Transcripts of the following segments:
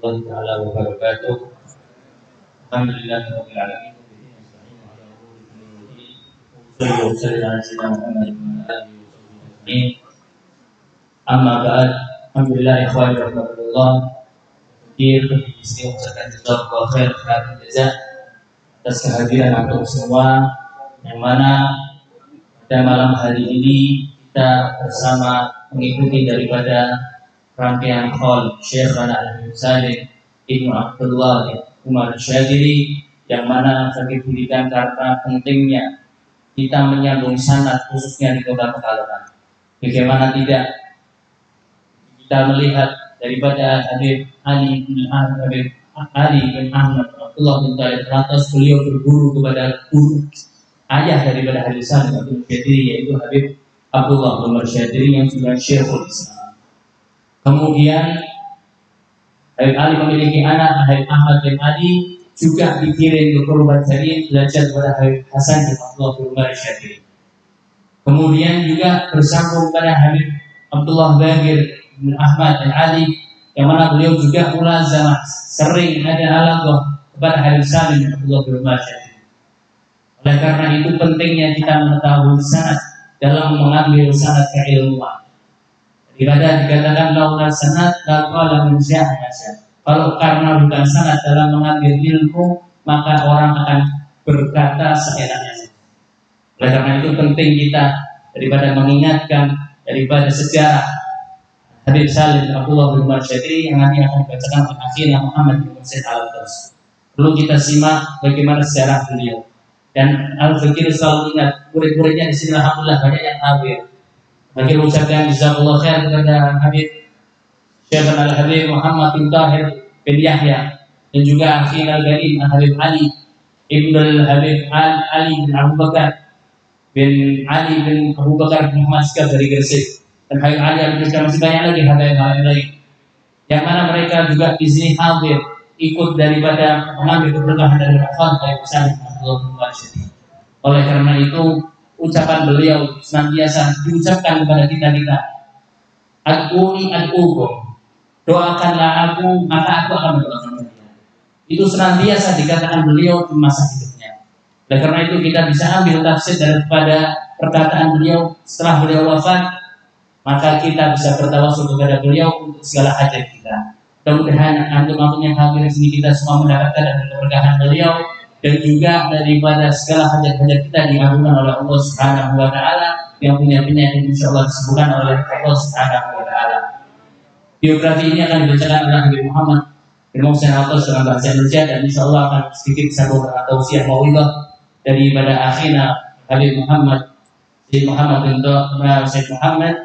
warahmatullahi wabarakatuh. Alhamdulillahirabbil alamin. Amma ba'd. Alhamdulillah ikhwan rahmatullah. Mengucapkan jazakallahu khair jazaa atas kehadiran antum semua, yang mana pada malam hari ini kita bersama mengikuti daripada rangkaian haul Syekh Al-Habib Salim Ibnu Abdullah Umar Syadili, yang mana kami berikan karena pentingnya kita menyambung sanad khususnya di kota Pekalongan. Bagaimana tidak kita melihat daripada Habib Ali bin Ahmad Abdullah bin Talib, lantas beliau berguru kepada guru ayah daripada Habib Salim Abdul Syadili, yaitu Habib Abdullah Umar Syadili yang sudah Syekhul Islam. Kemudian Habib Ali memiliki anak Habib Ahmad bin Ali, juga dikirim ke Purwodadi belajar kepada Habib Hasan bin Abdullah bin Umar Syadili. Kemudian juga bersambung pada Habib Abdullah Bagir bin Ahmad bin Ali, yang mana beliau juga mulazamah sering ada alaqah kepada Habib Salim bin Abdullah bin Umar Syadili. Oleh karena itu pentingnya kita mengetahui sanad dalam mengambil sanad keilmuan. Daripada dikatakan laula sanad la qala man syaa. Kalau karena bukan sanad dalam mengambil ilmu, maka orang akan berkata seenaknya. Oleh karena itu penting kita daripada mengingatkan daripada sejarah Habib Salim Abdullah bin Umar Syadili yang nanti akan dibacakan oleh akhirnya Muhammad bin Said Al-Atas. Perlu kita simak bagaimana sejarah beliau. Dan Al-Fakir selalu ingat, murid-muridnya di sini alhamdulillah banyak yang hadir. Bagi ucapkan jazakallahu khair kepada Habib Syekh Al-Habib Muhammad bin Tahir bin Yahya, dan juga Akhil Al-Galim Habib Ali Ibn Al-Habib Ali bin Abu Bakar bin Ali bin Abu Bakar bin Muhammad Sekar dari Gresik, dan Habib Ali Al-Gresik, masih banyak lagi hal-hal lain yang mana mereka juga di sini hadir ikut daripada mengambil keberkahan dari Rasul Habib Salim Abdullah bin Umar Syadili. Oleh karena itu ucapan beliau senantiasa diucapkan kepada kita, ad'uni ad'ukum, doakanlah aku maka aku akan mendoakan kalian. Itu senantiasa dikatakan beliau di masa hidupnya. Oleh karena itu kita bisa ambil tafsir daripada perkataan beliau setelah beliau wafat, maka kita bisa bertawassul kepada beliau untuk segala hajat kita. Mudah-mudahan antum yang hadir di sini kita semua mendapatkan dari keberkahan beliau, dan juga daripada segala hajat-hajat kita diampuni oleh Allah Subhanahu wa taala, yang punya penyakit insyaallah disembuhkan oleh Allah Subhanahu wa taala. Biografi ini akan dibacakan oleh Habib Muhammad bin Muhsin Al-Atas dalam bahasa Indonesia, dan insyaallah akan sedikit sambung atau tausiah mauidhah daripada akhina Habib Muhammad bin Said Muhammad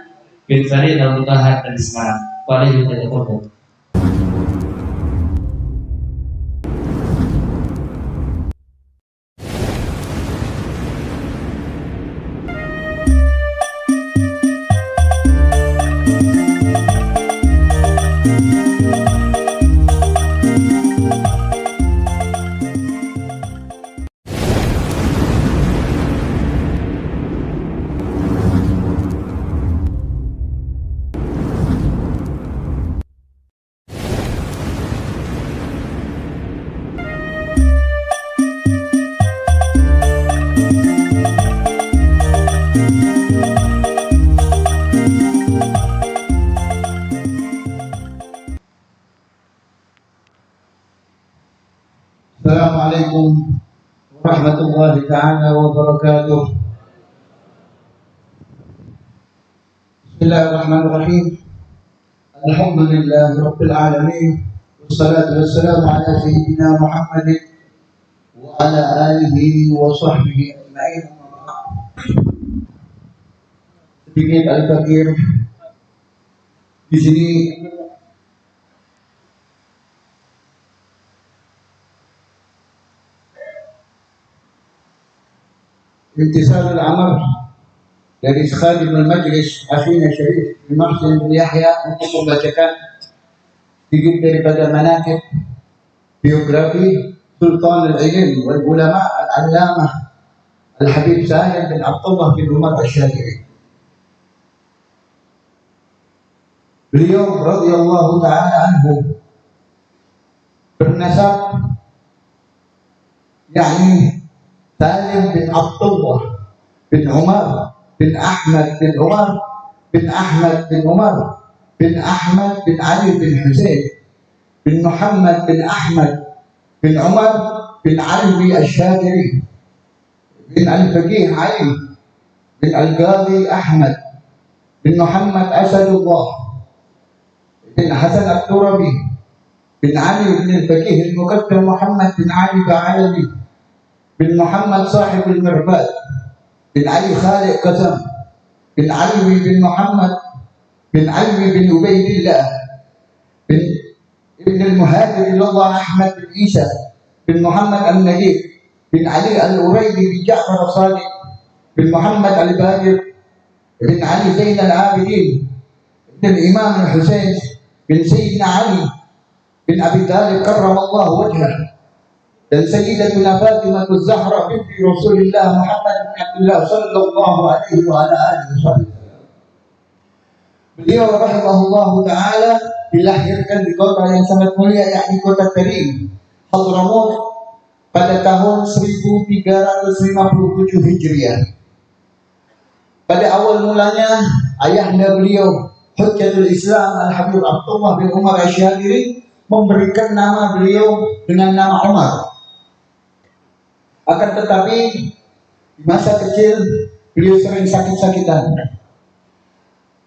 bin Farid Al-Mutahhar dari Semarang. Waalaikumsalam. Assalamualaikum warahmatullahi ta'ala wabarakatuh. Bismillahirrahmanirrahim. Alhamdulillahi rabbil alamin. Wassalatu wassalamu ala sayyidina Muhammadin wa ala alihi wa sahbihi ajma'in. Sedikit Al-Fakir di sini intisal al-amr dari Khadim al-Majlis Akhina Syarif bin Muhsin bin Yahya untuk membacakan sedikit daripada manaqib biografi Sultan al-Ilm wal Ulama al-Allamah Al-Habib Salim bin Abdullah bin Umar Syadili. Beliau radhiyallahu ta'ala anhu bernasab yakni Salim bin Abdullah bin Umar bin Ahmad bin Umar bin Ahmad bin Umar bin Ahmad bin Ali bin Husain bin Muhammad bin Ahmad bin Umar bin Ali Al-Shadiri bin Al-Faqih Ali bin Al-Qadhi Ahmad bin Muhammad Asadullah bin Hasan Al-Turabi bin Ali bin Al-Faqih Al-Muqaddam Muhammad bin Ali Ba'alabi bin Muhammad Sahib Al-Mirbad bin Ali Khalid Qasam bin Ali bin Muhammad bin Ali bin Ubaidillah bin Ibn Al-Muhajir Allah Ahmad bin Isa bin Muhammad Al-Najib bin Ali Al-Uraybi bin Ja'far Al-Sadiq bin Muhammad Al-Baqir bin Ali Zain Al-Abidin bin Imam Al-Husain bin Sayyidina Ali bin Abi Talib karramallahu wajhah dan Sayyidatuna Fatimah Az-Zahra binti Rasulullah Muhammad bin Abdullah sallallahu alaihi wa ala alihi wasallam. Beliau rahimahullahu taala dilahirkan di kota yang sangat mulia yakni kota Karim, Hadramaut pada tahun 1357 Hijriah. Pada awal mulanya ayahanda beliau Hujjatul Islam Al-Habib Abdullah bin Umar Asy-Syadili memberikan nama beliau dengan nama Umar. Akan tetapi di masa kecil beliau sering sakit-sakitan.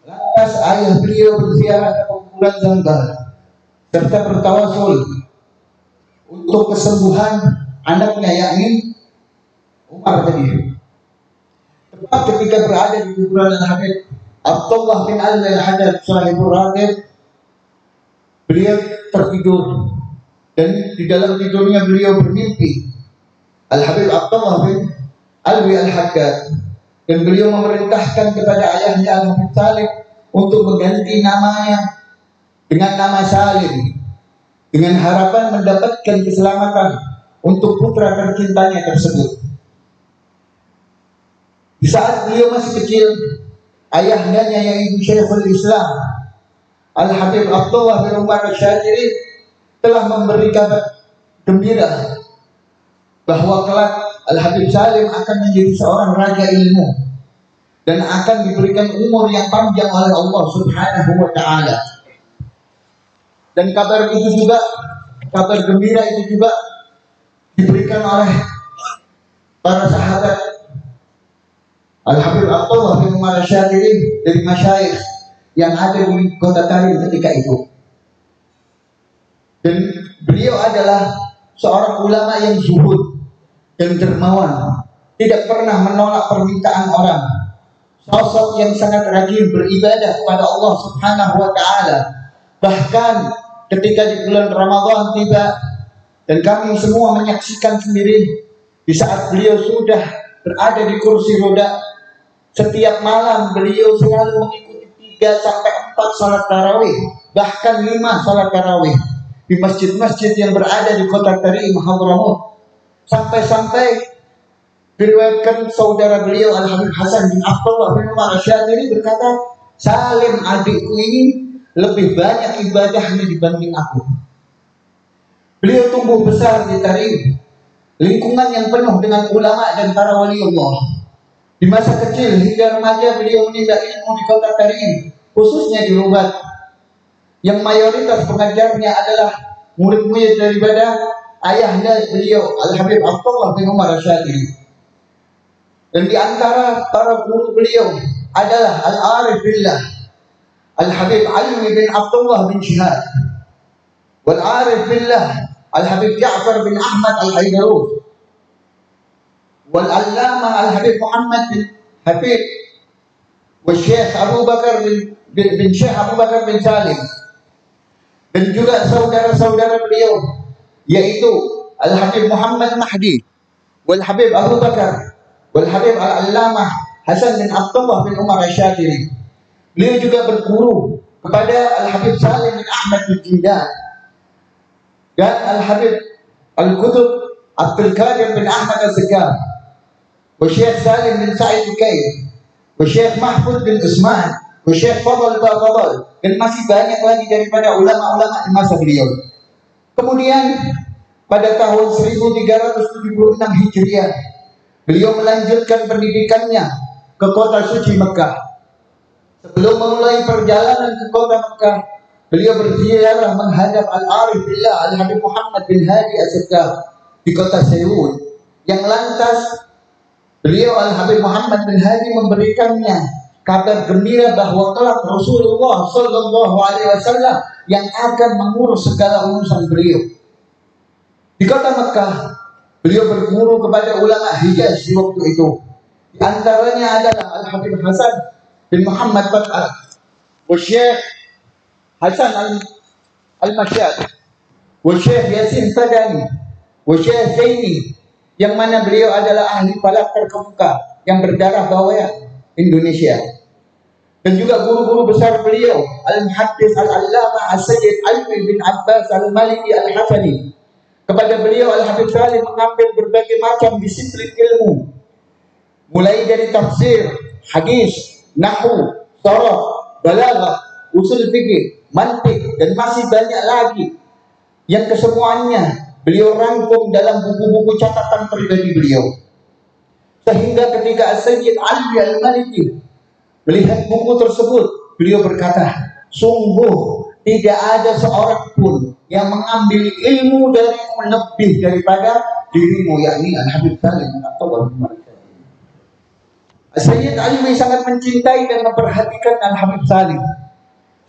Lantas ayah beliau berziarah ke kuburan Zanbar serta bertawasul untuk kesembuhan anaknya yakni Umar tadi. Tepat ketika berada di kuburan Al-Habib Abdullah bin Ali Al-Haddad Sahibur Ratib, beliau tertidur dan di dalam tidurnya beliau bermimpi Al-Habib Abdullah bin Ali Al-Haddad dan beliau memerintahkan kepada ayahnya Al-Habib Salim untuk mengganti namanya dengan nama Salim dengan harapan mendapatkan keselamatan untuk putra tercintanya tersebut. Di saat beliau masih kecil, ayahandanya yaitu Syekhul Islam Al-Habib Abdullah bin Umar Asy-Syadili telah memberi kabar gembira bahwa kelak Al-Habib Salim akan menjadi seorang raja ilmu dan akan diberikan umur yang panjang oleh Allah Subhanahu wa taala. Dan kabar itu juga, kabar gembira itu juga diberikan oleh para sahabat Al-Habib Abdullah bin Umar Asy-Syadili dari masyayikh yang ada di kota Karim ketika itu. Dan beliau adalah seorang ulama yang zuhud dan dermawan, tidak pernah menolak permintaan orang. Sosok yang sangat rajin beribadah kepada Allah Subhanahu wa taala. Bahkan ketika di bulan Ramadan tiba dan kami semua menyaksikan sendiri di saat beliau sudah berada di kursi roda, setiap malam beliau selalu mengikuti 3 sampai 4 salat tarawih, bahkan 5 salat tarawih di masjid-masjid yang berada di kota Karim Hadramaut. Sampai-sampai diriwayatkan saudara beliau Al-Habib Hasan bin Abdullah bin Umar Asy-Syadili berkata, Salim adikku ini lebih banyak ibadahnya dibanding aku. Beliau tumbuh besar di Karim, lingkungan yang penuh dengan ulama dan para wali Allah. Di masa kecil hingga remaja beliau menimba ilmu di kota Karim, khususnya di Rubat, yang mayoritas pengajarnya adalah murid-murid daripada ayahnya beliau Al-Habib Abdullah bin Umar Asy-Syadili. Dan di antara para guru beliau adalah Al-Arif Billah Al-Habib Ali bin Abdullah bin Shihab, wal-Arif Billah Al-Habib Ja'far bin Ahmad Al-Haydarus, wal-Allamah Al-Habib Muhammad bin Habib, wal-Syekh Abu Bakar bin Syekh Abu Bakar bin Salim, dan juga saudara-saudara beliau yaitu Al-Habib Muhammad Mahdi, wal-Habib Abu Bakar, wal-Habib Al-Allamah Hasan bin Abdullah bin Umar Asy-Syadili. Beliau juga berguru kepada Al-Habib Salim bin Ahmad bin Jindan dan Al-Habib Al-Qutb Abdul Qadir bin Ahmad Az-Zakar, wa Syekh Salim bin Sa'id Al-Kair, wa Syekh Mahfud bin Usman, wa Syekh Fadl bin Fadl, dan masih banyak lagi daripada ulama-ulama di masa beliau. Kemudian pada tahun 1376 Hijriah, beliau melanjutkan pendidikannya ke kota suci Mekah. Sebelum memulai perjalanan ke kota Mekah, beliau berziarah menghadap Al-Arif Billah Al-Habib Muhammad bin Hadi As-Saqqaf di kota Seoul. Yang lantas beliau Al-Habib Muhammad bin Hadi memberikannya kabar gembira bahwa kelak Rasulullah Sallallahu Alaihi Wasallam yang akan mengurus segala urusan beliau. Di kota Mekah, beliau berguru kepada ulama Hijaz di waktu itu. Di antaranya adalah Al-Habib Hasan bin Muhammad Fat'ah, Syekh Hasan Al-Masyad, Syekh Yasin Tadani, Syekh Zaini, yang mana beliau adalah ahli falak terkemuka yang berdarah bawah Indonesia. Dan juga guru-guru besar beliau, Al-Muhaddis Al-Allamah As-Sayyid Alwi bin Abbas Al-Maliki Al-Hasani. Kepada beliau Al-Habib Salim mengambil berbagai macam disiplin ilmu, mulai dari tafsir, hadis, nahwu, sharaf, balaghah, usul fikih, mantiq, dan masih banyak lagi yang kesemuanya beliau rangkum dalam buku-buku catatan pribadi beliau. Sehingga ketika As-Sayyid Alwi Al-Maliki melihat buku tersebut, beliau berkata, sungguh tidak ada seorang pun yang mengambil ilmu darimu lebih daripada dirimu, yakni Al-Habib Salim atau Sayyid Alwi sangat mencintai dan memperhatikan Al-Habib Salim,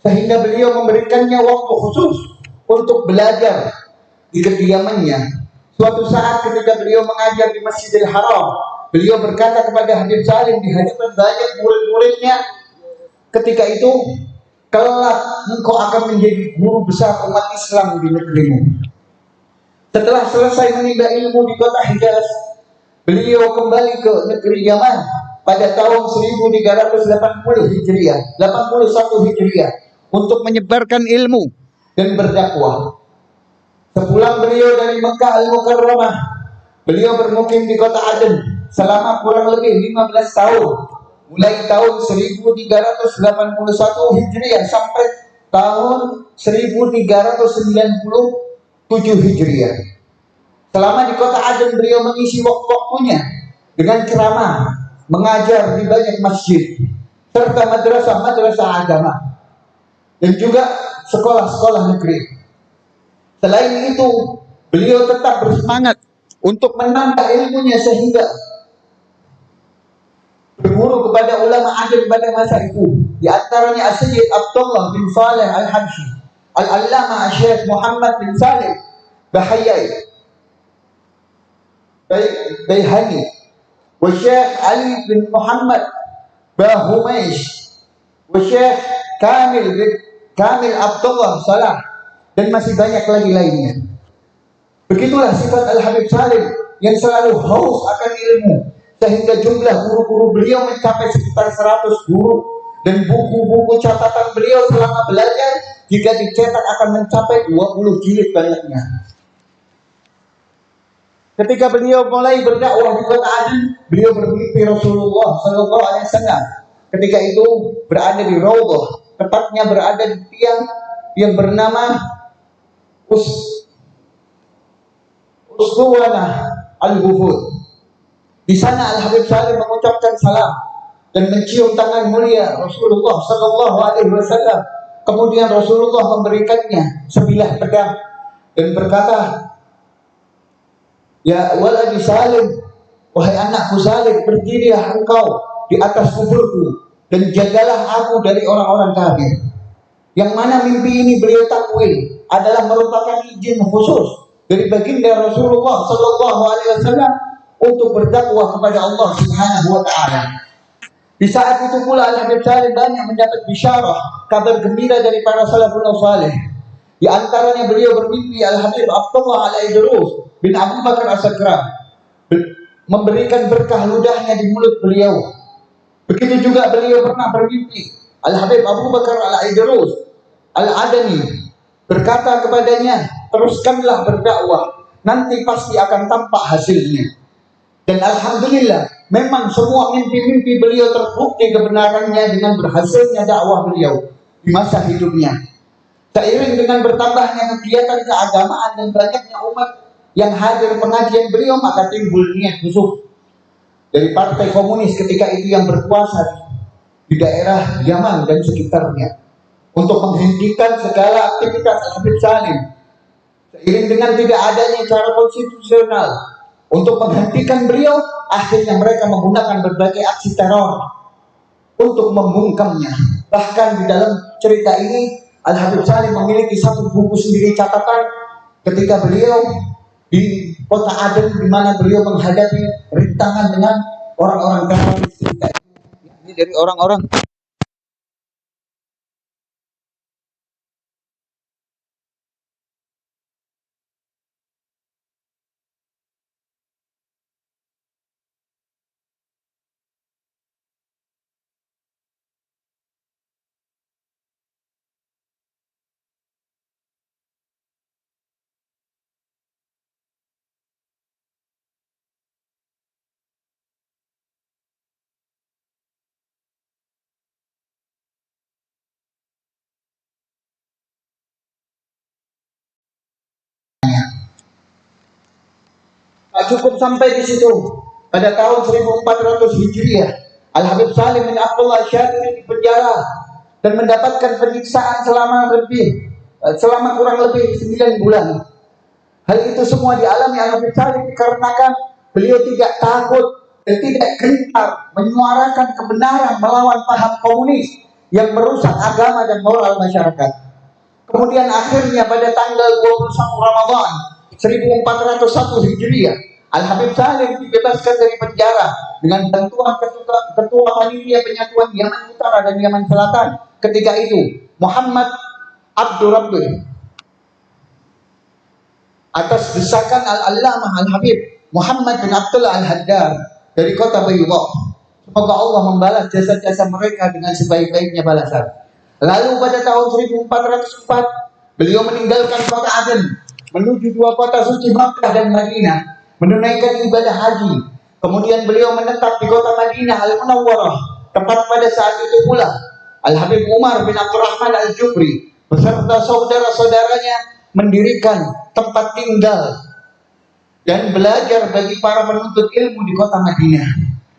sehingga beliau memberikannya waktu khusus untuk belajar di kediamannya. Suatu saat ketika beliau mengajar di Masjidil Haram, beliau berkata kepada Habib Salim di hadapan banyak murid-muridnya ketika itu, kelak engkau akan menjadi guru besar umat Islam di negerimu. Setelah selesai menimba ilmu di kota Hijaz, beliau kembali ke negeri Yaman pada tahun 1380 Hijriah, 81 Hijriah, untuk menyebarkan ilmu dan berdakwah. Sepulang beliau dari Mekah Al-Mukarramah, beliau bermukim di kota Aden selama kurang lebih 15 tahun, mulai tahun 1381 Hijriah sampai tahun 1397 Hijriah. Selama di kota Aden, beliau mengisi waktu-waktunya dengan ceramah, mengajar di banyak masjid, serta madrasah-madrasah agama, dan juga sekolah-sekolah negeri. Selain itu, beliau tetap bersemangat untuk menambah ilmunya sehingga berguru kepada ulama Aden pada masa itu. Di antaranya Sayyid Abdullah bin Saleh Al-Habsyi, Al-Allamah Syekh Muhammad bin Saleh Bahayai Bayhani, Syekh Ali bin Muhammad Bahumaish, Syekh Kamil Abdullah Salah, dan masih banyak lagi lainnya. Begitulah sifat Al-Habib Salim yang selalu haus akan ilmu, sehingga jumlah guru-guru beliau mencapai sekitar 100 guru, dan buku-buku catatan beliau selama belajar jika dicetak akan mencapai 20 jilid banyaknya. Ketika beliau mulai berdakwah di kota Aden, beliau bermimpi Rasulullah Sallallahu Alaihi Wasallam. Ketika itu berada di Raudhah, tepatnya berada di tiang yang bernama Usduwanah Al-Ghufur. Di sana Al-Habib Salim mengucapkan salam dan mencium tangan mulia Rasulullah Sallallahu Alaihi Wasallam. Kemudian Rasulullah memberikannya sebilah pedang dan berkata, ya waladi Salim, wahai anakku Salim, berdirilah engkau di atas kuburku dan jagalah aku dari orang-orang kafir. Yang mana mimpi ini beliau takwil adalah merupakan izin khusus dari baginda Rasulullah Sallallahu Alaihi Wasallam untuk berdakwah kepada Allah Subhanahu Wa Taala. Di saat itu pula Al-Habib Salim banyak mendapat bisyarah, kabar gembira dari para salafun saleh. Di antaranya beliau bermimpi Al-Habib Abdullah Al-Idrus bin Abu Bakar As-Sakran memberikan berkah ludahnya di mulut beliau. Begitu juga beliau pernah bermimpi Al-Habib Abu Bakar Al-Idrus Al-Adani berkata kepadanya, teruskanlah berdakwah, nanti pasti akan tampak hasilnya. Dan alhamdulillah, memang semua mimpi-mimpi beliau terbukti kebenarannya dengan berhasilnya dakwah beliau di masa hidupnya. Seiring dengan bertambahnya kegiatan keagamaan dan banyaknya umat yang hadir pengajian beliau, maka timbul niat busuk dari Partai Komunis ketika itu yang berkuasa di daerah Yaman dan sekitarnya untuk menghentikan segala aktivitas Habib Salim. Seiring dengan tidak adanya cara konstitusional untuk menghentikan beliau, akhirnya mereka menggunakan berbagai aksi teror untuk membungkamnya. Bahkan di dalam cerita ini Al-Habib Salim memiliki satu buku sendiri catatan ketika beliau di kota Aden, di mana beliau menghadapi rintangan dengan orang-orang teroris ketika itu. Ini dari orang-orang tak cukup sampai di situ. Pada tahun 1400 Hijriah, Al-Habib Salim bin Abdullah Syadili dipenjara dan mendapatkan penyiksaan selama kurang lebih 9 bulan. Hal itu semua dialami Al-Habib Salim dikarenakan beliau tidak takut dan tidak gentar menyuarakan kebenaran melawan paham komunis yang merusak agama dan moral masyarakat. Kemudian akhirnya pada tanggal 21 Ramadan 1401 Hijriah, Al-Habib Salim dibebaskan dari penjara dengan bantuan ketua panitia penyatuan Yaman Utara dan Yaman Selatan ketika itu, Muhammad Abdur Rabbi, atas desakan Al-Allamah Al-Habib Muhammad bin Abdullah Al-Haddad dari kota Bayudha. Semoga Allah membalas jasa-jasa mereka dengan sebaik-baiknya balasan. Lalu pada tahun 1404 beliau meninggalkan kota Aden menuju dua kota suci Makkah dan Madinah menunaikan ibadah haji. Kemudian beliau menetap di kota Madinah Al-Munawwarah. Tepat pada saat itu pula Al-Habib Umar bin Abdurrahman Al-Jubri beserta saudara-saudaranya mendirikan tempat tinggal dan belajar bagi para penuntut ilmu di kota Madinah.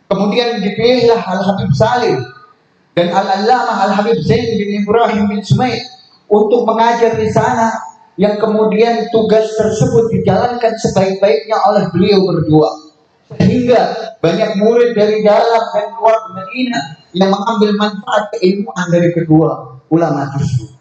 Kemudian dipilihlah Al-Habib Salim dan Al-Allamah Al-Habib Zain bin Ibrahim bin Sumaid untuk mengajar di sana, yang kemudian tugas tersebut dijalankan sebaik-baiknya oleh beliau berdua, sehingga banyak murid dari dalam dan luar Madinah yang mengambil manfaat keilmuan dari kedua ulama tersebut.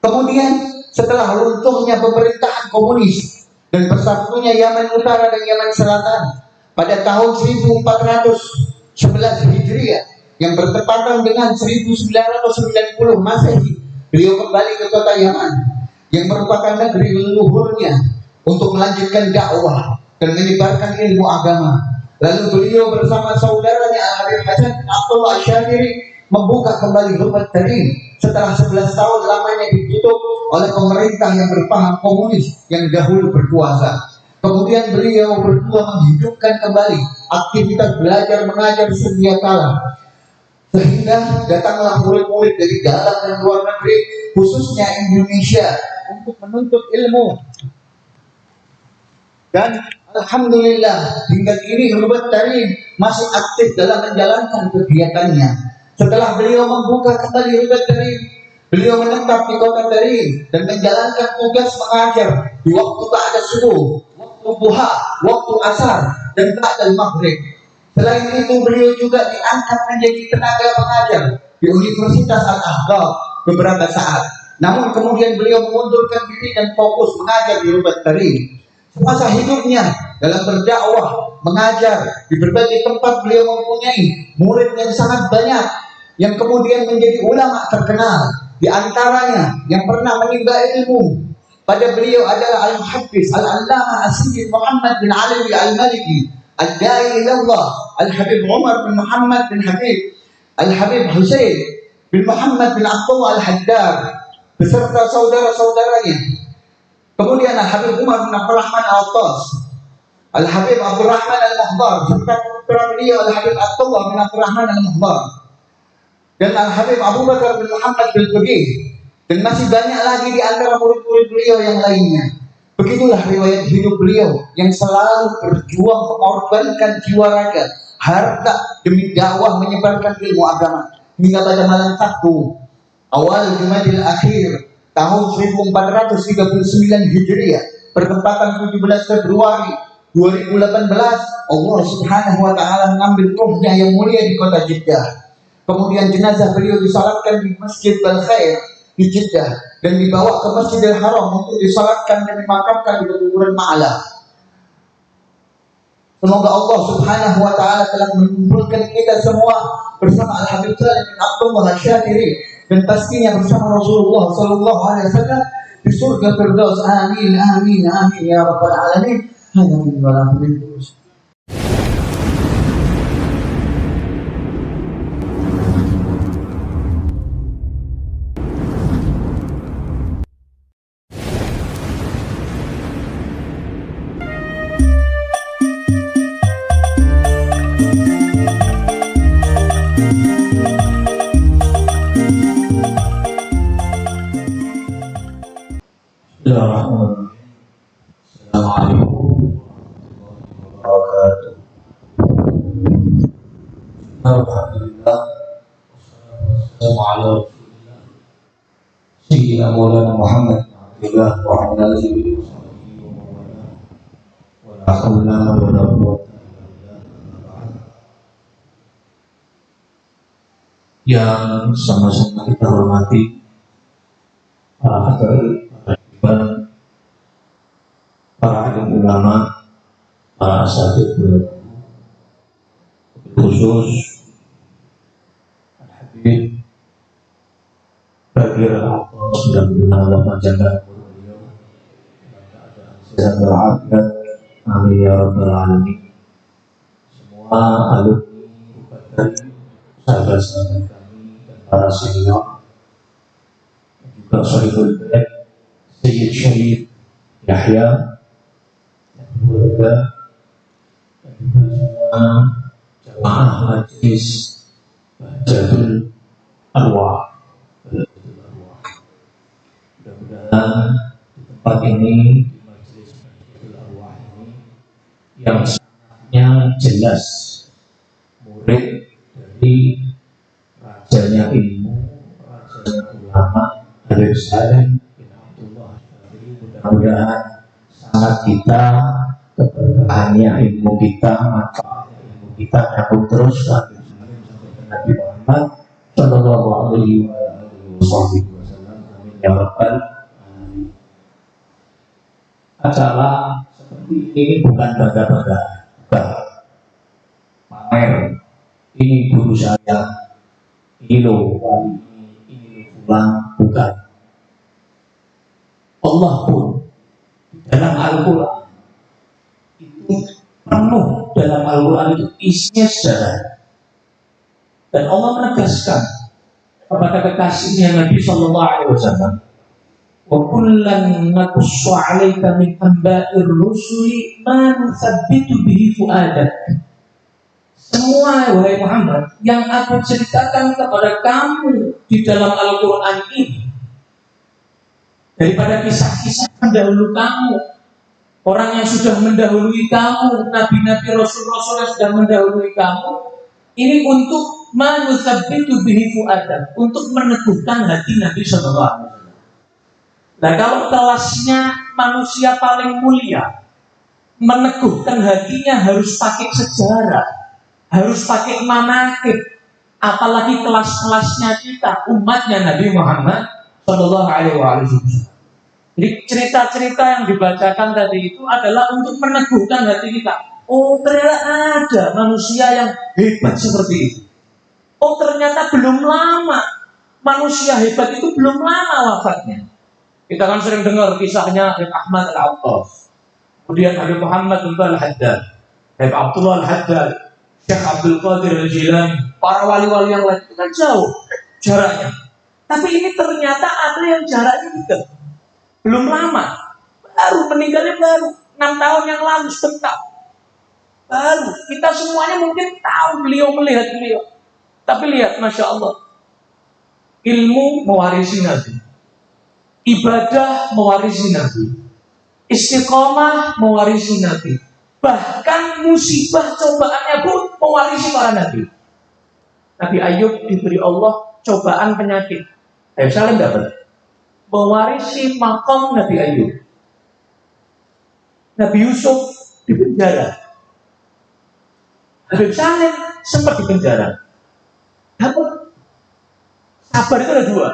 Kemudian setelah runtuhnya pemerintahan komunis dan bersatunya Yaman Utara dan Yaman Selatan pada tahun 1411 Hijriah yang bertepatan dengan 1990 Masehi, beliau kembali ke kota Yaman yang merupakan negeri leluhurnya untuk melanjutkan dakwah dan menyebarkan ilmu agama. Lalu beliau bersama saudaranya Al-Habib Hasan bin Abdullah Syadili membuka kembali Rubat Tarim setelah 11 tahun lamanya ditutup oleh pemerintah yang berpaham komunis yang dahulu berkuasa. Kemudian beliau berdua menghidupkan kembali aktivitas belajar mengajar sedia kala, sehingga datanglah murid-murid dari dalam dan luar negeri, khususnya Indonesia, untuk menuntut ilmu. Dan alhamdulillah hingga kini Rubat Tarim masih aktif dalam menjalankan kegiatannya. Setelah beliau membuka kembali Rubat Tarim, beliau menetap di kota Tarim dan menjalankan tugas mengajar di waktu ba'da subuh, waktu duha, waktu asar, dan ba'da maghrib. Selain itu beliau juga diangkat menjadi tenaga pengajar di Universitas Al-Ahqaf beberapa saat. Namun kemudian beliau mengundurkan diri dan fokus mengajar di Rubat Tarim. Semasa hidupnya dalam berdakwah, mengajar di berbagai tempat, beliau mempunyai murid yang sangat banyak yang kemudian menjadi ulama terkenal. Di antaranya yang pernah menimba ilmu pada beliau adalah Al-Muhaddits Al-Allamah As-Sayyid Muhammad bin Alawi Al-Maliki Ad-Da'i ilallah Al-Habib Umar bin Muhammad bin Habib Al-Habib Husain bin Muhammad bin Abdullah Al-Haddad beserta saudara-saudaranya. Kemudian Al-Habib Umar bin Abdurrahman Al-Attas, Al-Habib Abdurrahman Al-Muhdar serta putra beliau Al-Habib Abdullah bin Abdurrahman Al-Muhdar dan Al-Habib Abu Bakar bin Muhammad bin Faqih Dan masih banyak lagi di antara murid-murid beliau yang lainnya. Begitulah riwayat hidup beliau yang selalu berjuang mengorbankan jiwa raga, harta demi dakwah menyebarkan ilmu agama. Hingga pada malam Sabtu awal Jumadil Akhir tahun 1439 Hijriah bertepatan 17 Februari 2018, Allah Subhanahu wa taala mengambil ruhnya yang mulia di kota Jeddah. Kemudian jenazah beliau disalatkan di Masjid Bal Khair di Jeddah dan dibawa ke Masjidil Haram untuk disalatkan dan dimakamkan di kuburan Ma'la. Semoga Allah Subhanahu wa taala telah mengumpulkan kita semua bersama Al-Habib Salim bin Abdullah Asy-Syadili dan pastinya bersama Rasulullah sallallahu alaihi wasallam di surga Firdaus. Amin amin amin ya rabbal alamin. Hanya min wala min. Assalamualaikum warahmatullahi wabarakatuh. Alhamdulillah. Wassalamu ala Rasulillah Sayyidina Maulana Muhammad Abdullah wa ala alihi wa sahbihi wa mawala. Wa la hawla wa la quwwata illa billah. Yang sama-sama kita hormati para habaib, para alim ulama, para asatidz, khusus Al-Habib Bagir Al-Abbas dan Allah panjangkan umur beliau dalam keadaan sehat walafiat. Amin ya rabbal alamin. Semua alumni, bupati, sahabat-sahabat kami dan para senior, dan juga Shariful Bait Sayyid Syarif Yahya, keluarga, dan juga semua jamaah majlis Bahjatul Arwah. Mudah-mudahan di tempat ini, di majlis Bahjatul Arwah ini, yang sangatnya jelas murid dari rajanya ilmu, rajanya ulama, Habib Salim bin Abdullah. Mudah-mudahan sangat kita keberkahannya ilmu kita, manfaatnya ilmu kita nyambung terus sampai Nabi Muhammad Sallallahu Alaihi Wasallam. Amin ya rabbal alamin. Acara seperti ini bukan bangga-bangga, bukan pamer. Ini guru saya, ini loh wali, ini fulan, bukan. Allah pun dalam Al-Quran itu penuh, dalam Al-Quran itu isinya sejarah, dan Allah menegaskan kepada kekasihnya Nabi Sallallahu Alaihi Wasallam, wa kullan naqussu 'alaika min anba'ir rusuli ma nuthabbitu bihi fu'adak. Semua wahai Muhammad yang aku ceritakan kepada kamu di dalam Al-Quran ini daripada kisah-kisah pendahulu kamu, orang yang sudah mendahului kamu, nabi-nabi, rasul-rasul yang sudah mendahului kamu, ini untuk manusabbitu bihi fu'adak, untuk meneguhkan hati Nabi sallallahu alaihi wasallam. Nah, kalau kelasnya manusia paling mulia, meneguhkan hatinya harus pakai sejarah, harus pakai manaqib, apalagi kelas-kelasnya kita, umatnya Nabi Muhammad sallallahu alaihi wasallam. Jadi cerita-cerita yang dibacakan tadi itu adalah untuk meneguhkan hati kita. Oh, ternyata ada manusia yang hebat seperti itu. Oh, ternyata belum lama manusia hebat itu belum lama wafatnya. Kita kan sering dengar kisahnya Habib Ahmad Al-Abbas, kemudian Habib Muhammad Al-Haddad, Habib Abdullah Al-Haddad, Syekh Abdul Qadir Al-Jilani, para wali-wali yang lain itu kan jauh jaraknya. Tapi ini ternyata ada yang jaraknya dekat. Belum lama, baru meninggalnya baru 6 tahun yang lalu sebentar. Baru kita semuanya mungkin tahu beliau, melihat beliau, tapi lihat, masya Allah, ilmu mewarisi Nabi. ibadah mewarisi Nabi, istiqomah mewarisi Nabi, bahkan musibah cobaannya pun mewarisi para Nabi. Nabi Ayub diberi Allah cobaan penyakit, Habib Salim dapat mewarisi makom Nabi Ayub. Nabi Yusuf di penjara, Habib Salim sempat di penjara. Dapat. Sabar itu ada dua.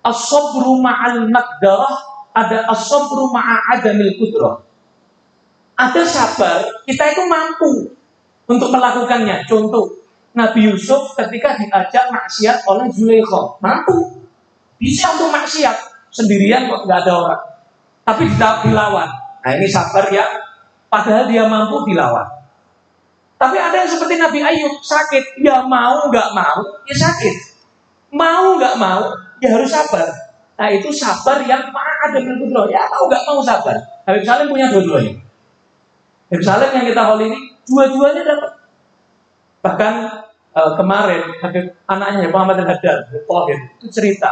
As-sabru ma'al maqdarah, ada as-sabru ma'adamil qudrah. Ada sabar, kita itu mampu untuk melakukannya. Contoh, Nabi Yusuf ketika diajak maksiat oleh Zulaikha, mampu. Bisa untuk maksiat sendirian kok nggak ada orang. Tapi dilawan. Nah ini sabar ya, padahal dia mampu dilawan. Tapi ada yang seperti Nabi Ayub, sakit, ya mau nggak mau, ya sakit. Mau nggak mau, ya harus sabar. Nah itu sabar yang ada dengan kudroh. Ya mau nggak mau sabar. Habib Salim punya dua-duanya. Habib Salim yang kita hol ini dua-duanya dapat. Bahkan kemarin anaknya Muhammad Al-Haddad itu cerita.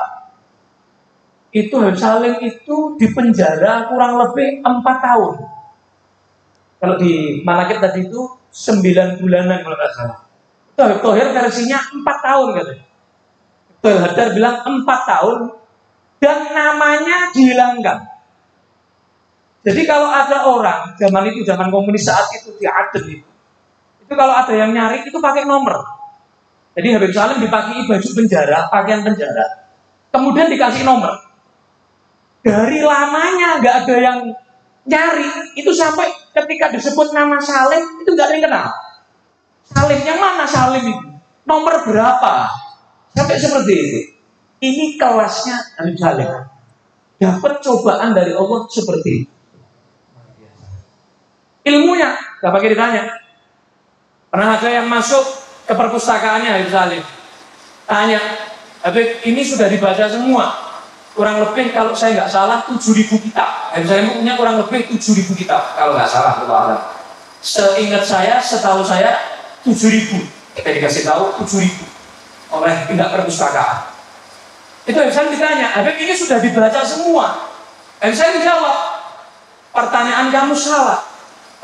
Itu Habib Salim itu di penjara kurang lebih 4 tahun. Kalau di Manakib tadi itu 9 bulanan kalau nggak salah. Itu Habib Thohir versinya 4 tahun katanya. Al-Haddad bilang 4 tahun dan namanya dihilangkan. Jadi kalau ada orang zaman itu, zaman komunis saat itu di Aden itu kalau ada yang nyari itu pakai nomor. Jadi Habib Salim dipakai baju penjara, pakaian penjara, kemudian dikasih nomor. Dari lamanya nggak ada yang nyari, itu sampai ketika disebut nama Salim itu nggak ada yang kenal. Salim yang mana Salim itu? Nomor berapa? Sampai seperti itu. Ini kelasnya Habib Salim. Dapat cobaan dari Allah seperti itu. Ilmunya gak pakai ditanya. Pernah ada yang masuk ke perpustakaannya Habib Salim, tanya, Habib ini sudah dibaca semua, kurang lebih kalau saya nggak salah 7.000 kitab. Habib Salim punya kurang lebih 7.000 kitab kalau nggak salah. Seingat saya, setahu saya 7.000. Kita dikasih tahu 7.000 oleh pihak perpustakaan. Itu Habib Salim ditanya, Habib ini sudah dibaca semua. Habib Salim jawab, pertanyaan kamu salah.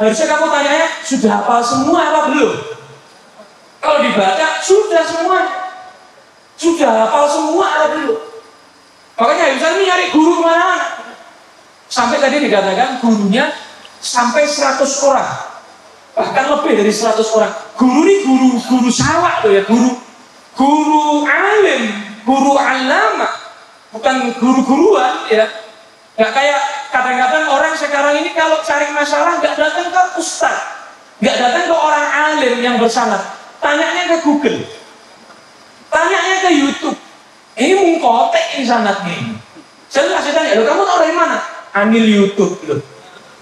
Harusnya kamu tanyanya, sudah hafal semua apa belum? Kalau dibaca, sudah semua. Sudah hafal semua apa belum? Makanya Habib Salim nyari guru kemana-mana. Sampai tadi dikatakan gurunya sampai 100 orang. Bahkan lebih dari 100 orang. Guru ini guru sawak loh ya, guru alim, guru alama, bukan guru-guruan ya. Nggak kayak kadang-kadang orang sekarang ini kalau cari masalah nggak datang ke ustaz, nggak datang ke orang alim yang bersanad, tanyanya ke Google, tanyanya ke YouTube. Ini mungkotek ini sanadnya ini. Saya kasih tanya, lo kamu tahu dari mana? Anil YouTube loh,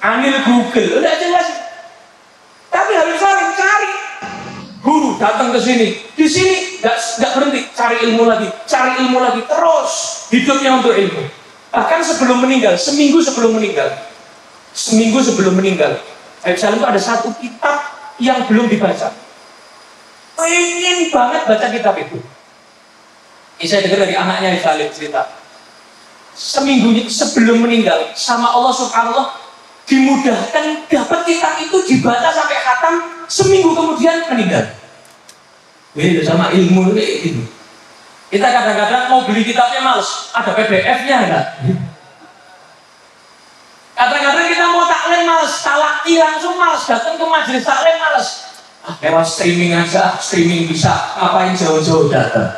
anil Google, udah jelas. Tapi Habib Salim cari guru datang ke sini, di sini nggak berhenti cari ilmu lagi, terus hidupnya untuk ilmu. Bahkan sebelum meninggal, seminggu sebelum meninggal, Habib Salim itu ada satu kitab yang belum dibaca. Pengen banget baca kitab itu. Ini saya dengar dari anaknya Habib Salim cerita. Seminggu sebelum meninggal, sama Allah Subhanahu dimudahkan dapat kitab itu dibaca sampai khatam, seminggu kemudian meninggal. Beda sama ilmu ini. Kita kadang-kadang mau beli kitabnya males, ada PDF-nya enggak? Kadang-kadang kita mau taklim males, talaki langsung males, datang ke majelis taklim males. Lewat streaming aja, streaming bisa, ngapain jauh-jauh datang?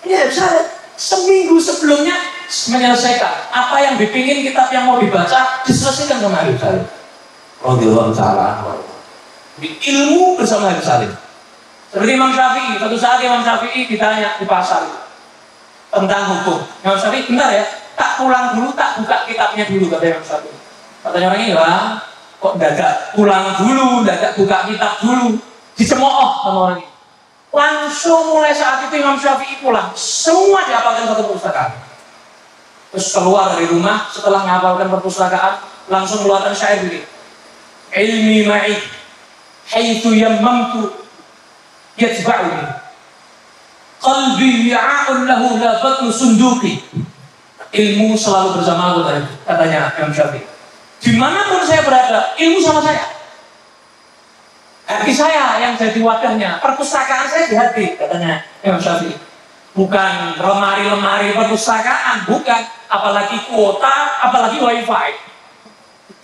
Ya bisa, seminggu sebelumnya menyelesaikan apa yang dipingin kitab yang mau dibaca diselesaikan sama Habib Salim. Radhiyallahu ta'ala ilmu bersama Habib Salim. Seperti Imam Syafi'i, suatu saat Imam Syafi'i ditanya di pasar tentang hukum. Imam Syafi'i, bentar ya, tak pulang dulu, tak buka kitabnya dulu, kata Imam Syafi'i. Katanya orang ini, wah, kok dadak pulang dulu, dadak buka kitab dulu, dicemooh sama orang ini. Langsung mulai saat itu Imam Syafi'i pulang, semua dihafalkan satu perpustakaan. Terus keluar dari rumah, setelah menghafalkan perpustakaan, langsung keluarkan syair begini. Ilmi ma'i, haitsu yammamtu yatba'uni. Qalbi wi'a'un lahu la batnu sunduqi. ilmu selalu bersama aku tadi, katanya Imam Syafi'i. Dimanapun saya berada, ilmu sama saya. Hati saya yang jadi wadahnya, perpustakaan saya di hati, katanya Imam Syafi'i. Bukan lemari-lemari perpustakaan, bukan, apalagi kuota, apalagi wifi.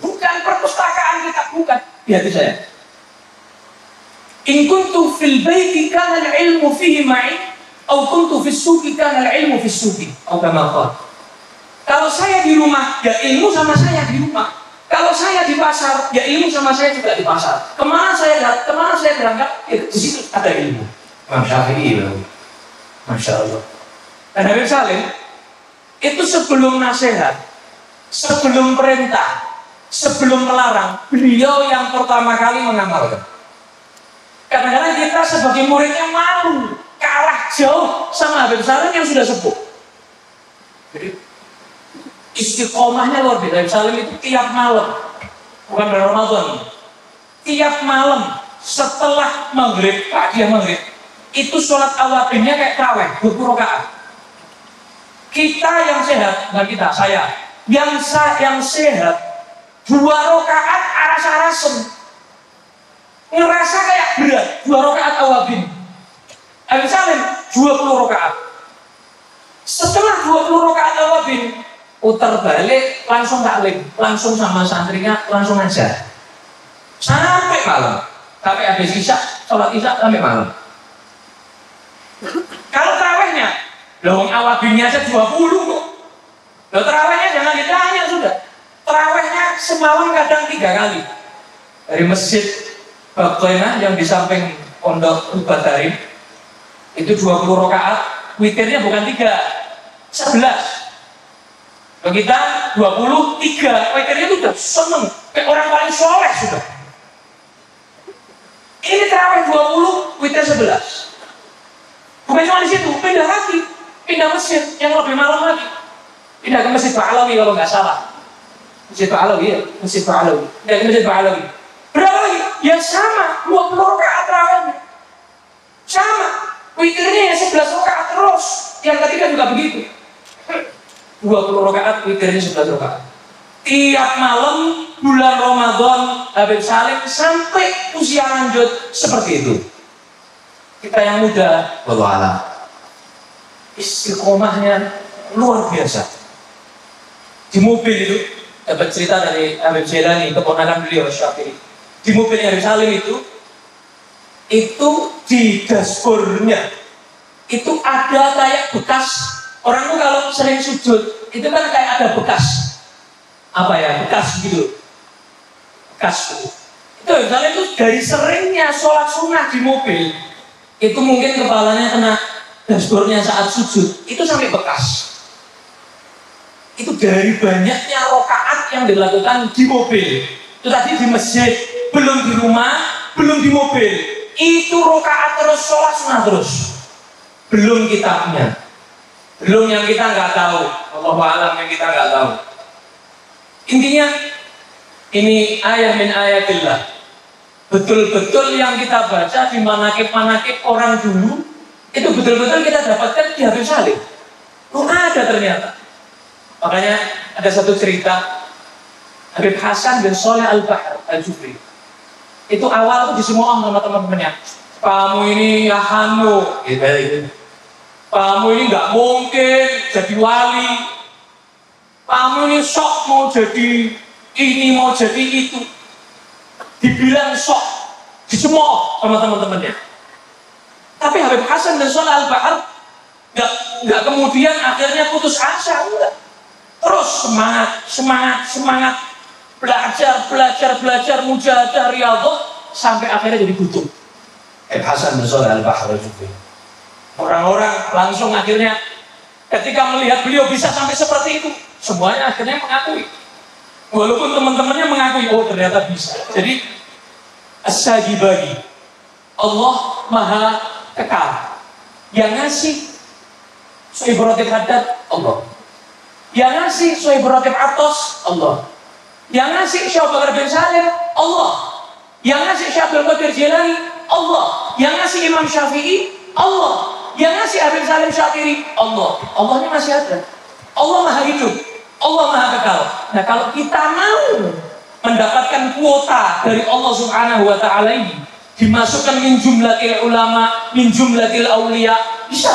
Bukan perpustakaan kita, bukan di hati saya. In kuntu fil baiti kana al-ilmu fihi ma'i, atau kuntu fis suqi kana al-ilmu fis suqi, atau kama qala. Kalau saya di rumah, ya ilmu sama saya di rumah. Kalau saya di pasar, ya ilmu sama saya juga di pasar. Kemana saya berangkat, ya di situ ada ilmu. Imam Syafi'i, Masya Allah. Dan Habib Salim itu sebelum nasihat, sebelum perintah, sebelum melarang, beliau yang pertama kali mengamalkan. Kadang-kadang kita sebagai muridnya malu, kalah jauh sama Habib Salim yang sudah sepuh. Jadi istiqomahnya luar biasa. Habib Salim itu tiap malam, bukan pada Ramadan, tiap malam setelah maghrib, pagi maghrib, itu sholat awabinnya kayak tarawih 20 rakaat. Kita yang sehat, bukan kita, saya yang sehat 2 rakaat aras-arasen, ngerasa kayak berat 2 rakaat awabin. Habib Salim 20 rakaat. Setelah 20 rakaat awabin, putar balik, langsung taklim, langsung sama santrinya, langsung aja sampai malam, sampai habis isya, sholat isya sampai malam. Kalau tarawihnya, loh awabinnya aja 20 kok. Loh tarawihnya jangan ditanya sudah. Tarawihnya semalam kadang 3 kali. Dari masjid Bakoina yang di samping pondok Ubadarim itu 20 rakaat, witirnya bukan 3, 11. Kalau kita 23, witirnya itu udah seneng, kayak orang paling soleh sudah. Ini tarawih 20, witir 11. Bukan cuma di situ, pindah lagi, pindah masjid yang lebih malam lagi, pindah ke Masjid Pak Alawi kalau nggak salah. Masjid Pak Alawi ya, Masjid Pak Alawi. Pindah ke Masjid Pak Alawi. Berapa lagi? Ya sama, 20 rakaat tarawihnya. Sama, witirnya ya 11 rakaat terus. Yang ketiga juga begitu. 20 rakaat, witirnya 11 rakaat. Tiap malam bulan Ramadan Habib Salim sampai usia lanjut seperti itu. Kita yang muda, wallahu a'lam, istiqomahnya luar biasa. Di mobil itu dapat cerita dari Habib Jailani, keponakan beliau Syafi'i. Di mobilnya Habib Salim itu di dashboardnya itu ada kayak bekas. Orang tuh kalau sering sujud itu kan kayak ada bekas apa ya, bekas gitu, bekas itu. Habib Salim itu dari seringnya sholat sunnah di mobil, itu mungkin kepalanya kena dashboardnya saat sujud, itu sampai bekas. Itu dari banyaknya rakaat yang dilakukan di mobil. Itu tadi di masjid, belum di rumah, belum di mobil. Itu rakaat terus, sholat sunnah terus. Belum kitabnya, belum yang kita nggak tahu. Allahu a'lam yang kita nggak tahu. Intinya ini ayat min ayatillah. Betul-betul yang kita baca di manakib-manakib orang dulu itu betul-betul kita dapatkan di Habib Salim. Oh ada ternyata. Makanya ada satu cerita Habib Hasan bin Sholeh Al-Bahr Al-Jufri. Itu awal tuh disemua sama teman-temannya. Kamu ini yahanu, gitu. Kamu ini nggak mungkin jadi wali. Kamu ini sok mau jadi ini, mau jadi itu. Dibilang sok, dicemooh sama teman-temannya. Tapi Habib Hasan bin Sholeh Al-Bahr nggak kemudian akhirnya putus asa, enggak. Terus semangat, belajar, mujahadah, riyadhah sampai akhirnya jadi butuh. Habib Hasan bin Sholeh Al-Bahr juga. Orang-orang langsung akhirnya ketika melihat beliau bisa sampai seperti itu, semuanya akhirnya mengakui. Walaupun teman-temannya mengakui, oh ternyata bisa. Jadi as-sagi bagi Allah Maha Kekal. Yang ngasih Sohib Ratib Haddad, Allah. Yang ngasih Sohib Ratib Atos, Allah. Yang ngasih Syekh Abu Bakar bin Salim, Allah. Yang ngasih Syekh Abdul Qadir Jilani, Allah. Yang ngasih Imam Syafi'i, Allah. Yang ngasih Habib Salim Syakiri, Allah. Allahnya masih ada. Allah maha hidup, Allah maha kekal. Nah, kalau kita mau mendapatkan kuota dari Allah Subhanahu wa Ta'ala ini, dimasukkan min jumlatil ulama, min jumlatil aulia, bisa.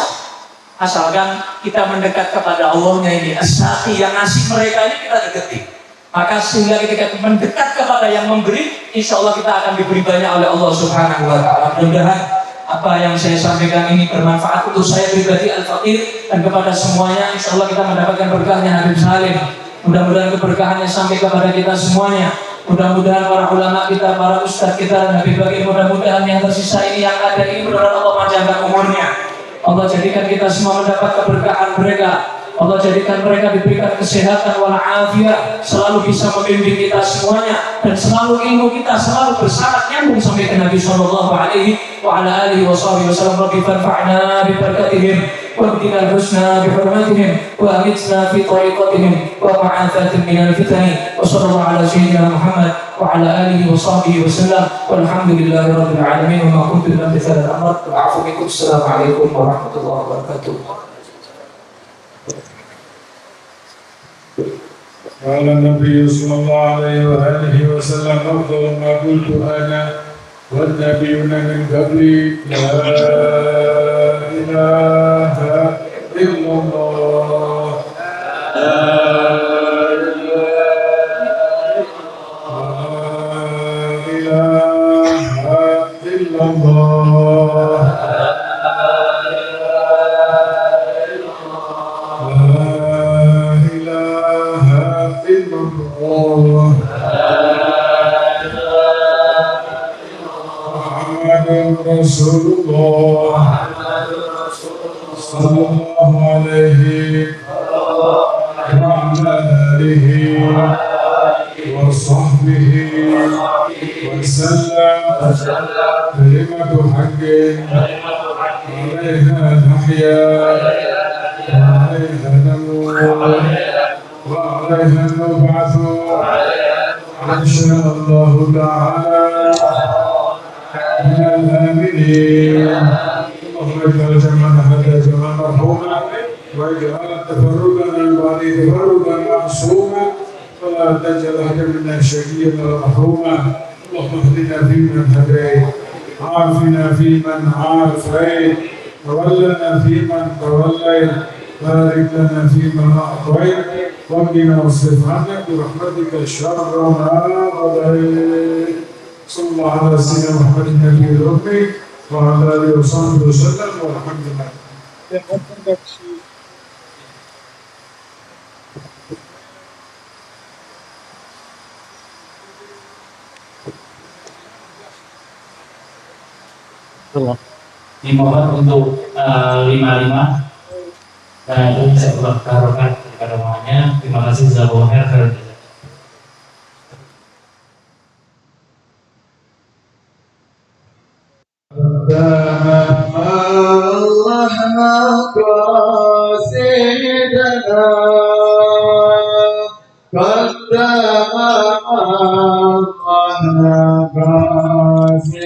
Asalkan kita mendekat kepada Allahnya ini, as-saqi, yang ngasih mereka ini kita dekati. Maka sehingga ketika mendekat kepada yang memberi, insya Allah kita akan diberi banyak oleh Allah Subhanahu wa Ta'ala. Mudah-mudahan apa yang saya sampaikan ini bermanfaat untuk saya pribadi Al-Faqir dan kepada semuanya. Insya Allah kita mendapatkan berkahnya Habib Salim. Mudah-mudahan keberkahannya sampai kepada kita semuanya. Mudah-mudahan para ulama kita, para ustadz kita dan Habib Bakir, mudah-mudahan yang tersisa ini, yang ada ini, mudah-mudahan Allah panjangkan umurnya. Allah jadikan kita semua mendapat keberkahan mereka. Allah jadikan mereka diberikan kesehatan walafiat, selalu bisa membimbing kita semuanya, dan selalu ilmu kita selalu bersyarat nyambung sampai ke Nabi Sallallahu Alaihi Wasallam. Rabbi fanfa'na bi barakatihim wa bidina husna bi hurmatihim wa amitna fi tariqatihim wa ma'afatin minal fitani wa sallallahu ala sayyidina Muhammad wa ala alihi wa sahbihi wasallam walhamdulillahi rabbil alamin wa ma kuntu illa mithal al-amr wa afu minkum. Assalamualaikum warahmatullahi wabarakatuh. قال النبي صلى الله عليه وآله وسلم أفضل ما قلت أنا والنبيون من قبلي لا إله إلا الله لا إله إلا الله رسول الله صلى الله عليه وعلى آله وصحبه وسلم كلمة حق عليها نحيا وعليها نموت وعليها نبعث إن شاء الله تعالى من الآمنين. اللهم اجعل جمعنا هذا جمعا مرحوما واجعل تفرقنا بعد تفرقا معصوما ولا تجعل أحدا منا شقيا ولا محروما. اللهم اهدنا فيمن هديت عافنا فيمن عافيت تولنا فيمن توليت بارك لنا فيما أعطيت وقنا واصرف عنك برحمتك شر ما قضيت. صلى الله على سيدنا محمد النبي الأمي وعلى آله وصحبه وسلم والحمد لله. Dimohon untuk 55 dan itu saya ulang taruhkan kepada semuanya. Terima kasih jazakallahu khairan. Allah maqasidana qaddama Allah maqasidana